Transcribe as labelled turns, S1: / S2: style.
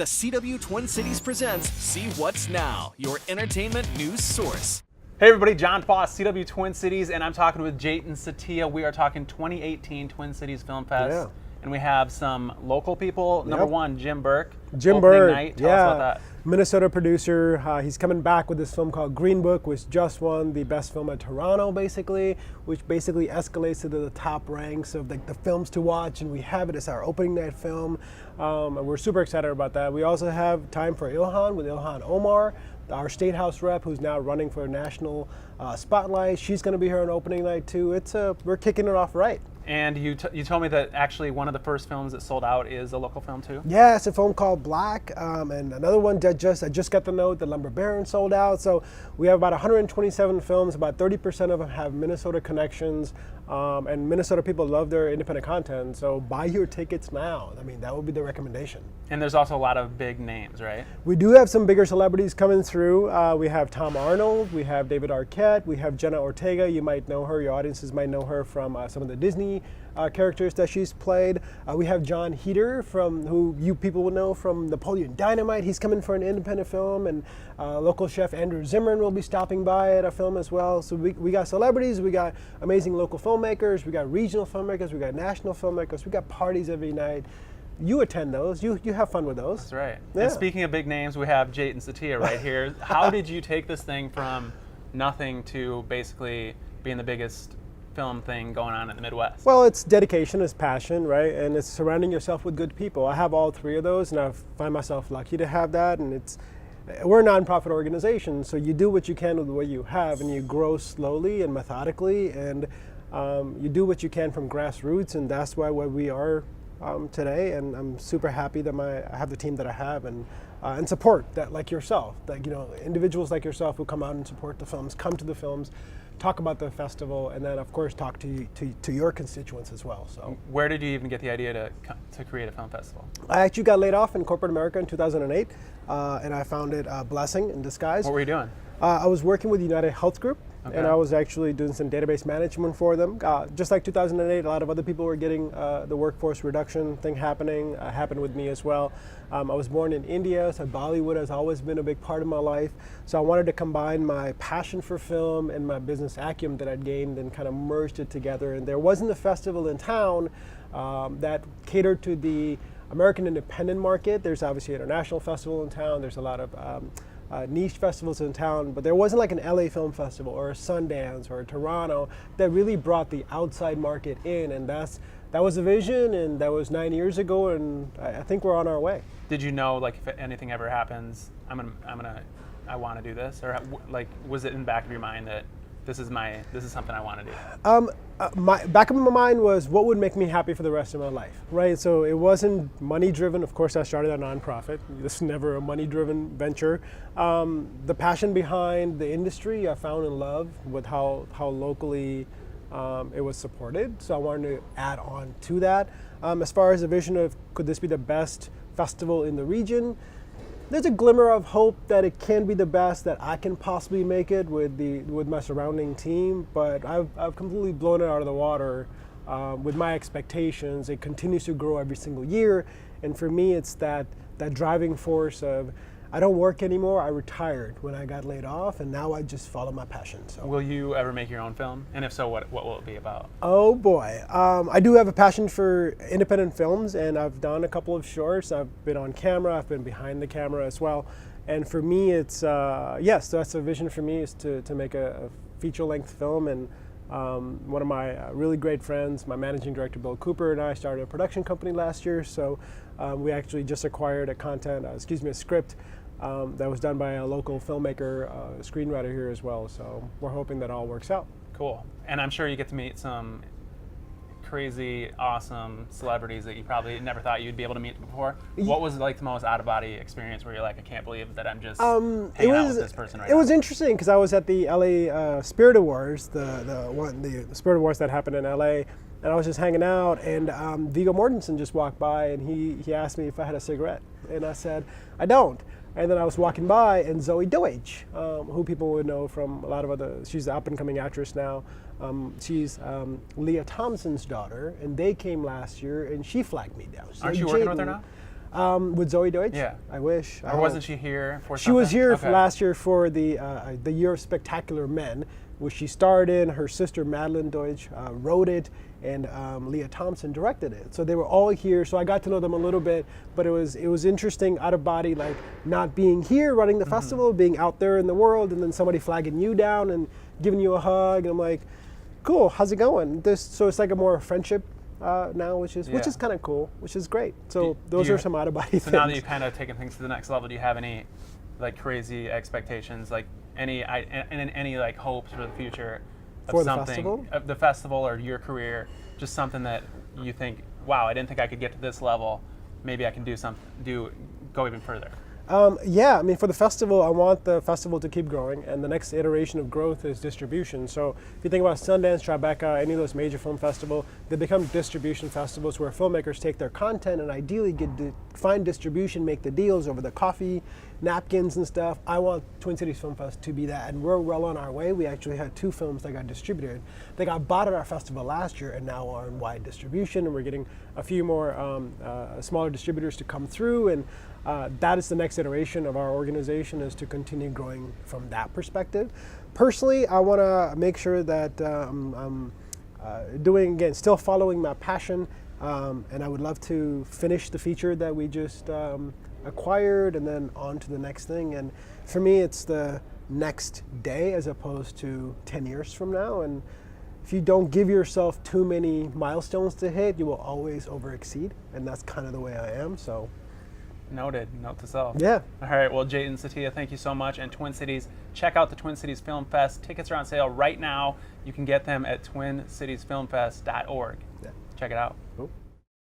S1: The CW Twin Cities presents See What's Now, your entertainment news source.
S2: Hey everybody, Jon Foss, CW Twin Cities, and I'm talking with Jatin Setia. We are talking 2018 Twin Cities Film Fest.
S3: Yeah.
S2: And we have some local people. Number one, Jim Burke.
S3: Jim
S2: Opening
S3: Burke,
S2: night. Tell us about that.
S3: Minnesota producer. He's coming back with this film called Green Book, which just won the best film at Toronto, basically, which basically escalates to the top ranks of the films to watch, and we have it as our opening night film, and we're super excited about that. We also have time for Ilhan with Ilhan Omar, our State House rep, who's now running for a national spotlight. She's going to be here on opening night too. We're kicking it off right.
S2: And you told me that actually one of the first films that sold out is a local film too?
S3: Yeah, it's a film called Black, and another one that I just got the note, The Lumber Baron, sold out. So we have about 127 films, about 30% of them have Minnesota connections, and Minnesota people love their independent content, so buy your tickets now. I mean, that would be the recommendation.
S2: And there's also a lot of big names, right?
S3: We do have some bigger celebrities coming through. We have Tom Arnold, we have David Arquette, we have Jenna Ortega. You might know her, your audiences might know her from some of the Disney characters that she's played. We have John Heder, who you people will know from Napoleon Dynamite. He's coming for an independent film, and local chef Andrew Zimmern will be stopping by at a film as well. So we got celebrities, we got amazing local filmmakers, we got regional filmmakers, we got national filmmakers, we got parties every night. You attend those, you have fun with those.
S2: That's right.
S3: Yeah.
S2: And speaking of big names, we have Jatin Setia right here. How did you take this thing from nothing to basically being the biggest film thing going on in the Midwest?
S3: Well, it's dedication, it's passion, right? And it's surrounding yourself with good people. I have all three of those, and I find myself lucky to have that. And we're a nonprofit organization, so you do what you can with what you have, and you grow slowly and methodically, and you do what you can from grassroots, and that's why where we are today. And I'm super happy that I have the team that I have, and support that, like yourself, individuals like yourself who come out and support the films, come to the films, talk about the festival, and then of course talk to your constituents as well. So
S2: where did you even get the idea to create a film festival?
S3: I actually got laid off in corporate America in 2008, and I found it a blessing in disguise.
S2: What were you doing?
S3: I was working with United Health Group.
S2: Okay.
S3: And I was actually doing some database management for them. Just like 2008, a lot of other people were getting the workforce reduction thing happening. Happened with me as well. I was born in India, so Bollywood has always been a big part of my life. So I wanted to combine my passion for film and my business acumen that I'd gained and kind of merged it together. And there wasn't a festival in town that catered to the American independent market. There's obviously an international festival in town. There's a lot of niche festivals in town, but there wasn't like an LA Film Festival or a Sundance or a Toronto that really brought the outside market in, and that was a vision, and that was 9 years ago, and I think we're on our way.
S2: Did you know, like, if anything ever happens, I want to do this, or like, was it in the back of your mind that this is something I want to do?
S3: My back of my mind was what would make me happy for the rest of my life, right? So it wasn't money driven. Of course, I started a nonprofit. This is never a money driven venture. The passion behind the industry, I found in love with how locally it was supported. So I wanted to add on to that. As far as the vision of could this be the best festival in the region, there's a glimmer of hope that it can be the best that I can possibly make it with my surrounding team, but I've completely blown it out of the water with my expectations. It continues to grow every single year, and for me it's that driving force of I don't work anymore. I retired when I got laid off, and now I just follow my passion. So.
S2: Will you ever make your own film? And if so, what will it be about?
S3: Oh boy, I do have a passion for independent films, and I've done a couple of shorts. I've been on camera, I've been behind the camera as well. And for me, it's, yes, that's a vision for me, is to make a feature-length film. And one of my really great friends, my managing director, Bill Cooper, and I started a production company last year. So we actually just acquired a script that was done by a local filmmaker, screenwriter here as well. So we're hoping that all works out.
S2: Cool. And I'm sure you get to meet some crazy, awesome celebrities that you probably never thought you'd be able to meet before. What was like the most out-of-body experience where you're like, I can't believe that I'm just hanging out with this person right now?
S3: It was interesting because I was at the LA Spirit Awards, the Spirit Awards that happened in LA, and I was just hanging out, and Viggo Mortensen just walked by, and he asked me if I had a cigarette, and I said, I don't. And then I was walking by, and Zoe Deutch, who people would know from a lot of other, she's an up-and-coming actress now. She's Leah Thompson's daughter, and they came last year, and she flagged me down.
S2: Aren't you working with her now?
S3: With Zoe Deutsch?
S2: Yeah.
S3: I wish.
S2: Or wasn't she here for
S3: She
S2: something?
S3: was here
S2: Okay.
S3: last year for the Year of Spectacular Men, which she starred in. Her sister Madeline Deutsch wrote it, and Leah Thompson directed it. So they were all here. So I got to know them a little bit, but it was interesting, out of body, like not being here running the festival, being out there in the world, and then somebody flagging you down and giving you a hug. And I'm like, cool, how's it going? So it's like a more friendship now, which is kind of cool, which is great. So those are some out of body things.
S2: So now that you've kind of taken things to the next level, do you have any like crazy expectations, like any like hopes for the future of
S3: For the
S2: something,
S3: festival?
S2: of the festival or your career, just something that you think, wow, I didn't think I could get to this level. Maybe I can go even further.
S3: Yeah, I mean, for the festival, I want the festival to keep growing, and the next iteration of growth is distribution. So if you think about Sundance, Tribeca, any of those major film festivals, they become distribution festivals where filmmakers take their content and ideally get to find distribution, make the deals over the coffee, napkins and stuff. I want Twin Cities Film Fest to be that, and we're well on our way. We actually had 2 films that got distributed. They got bought at our festival last year and now are in wide distribution, and we're getting a few more smaller distributors to come through, and that is the next iteration of our organization, is to continue growing from that perspective. Personally, I want to make sure that I'm doing, again, still following my passion, and I would love to finish the feature that we just acquired and then on to the next thing. And for me, it's the next day as opposed to 10 years from now. And if you don't give yourself too many milestones to hit, you will always overexceed, and that's kind of the way I am. So.
S2: Noted. Note to self.
S3: Yeah.
S2: All right. Well, Jatin Setia, thank you so much. And Twin Cities, check out the Twin Cities Film Fest. Tickets are on sale right now. You can get them at twincitiesfilmfest.org.
S3: Yeah.
S2: Check it out.
S3: Cool.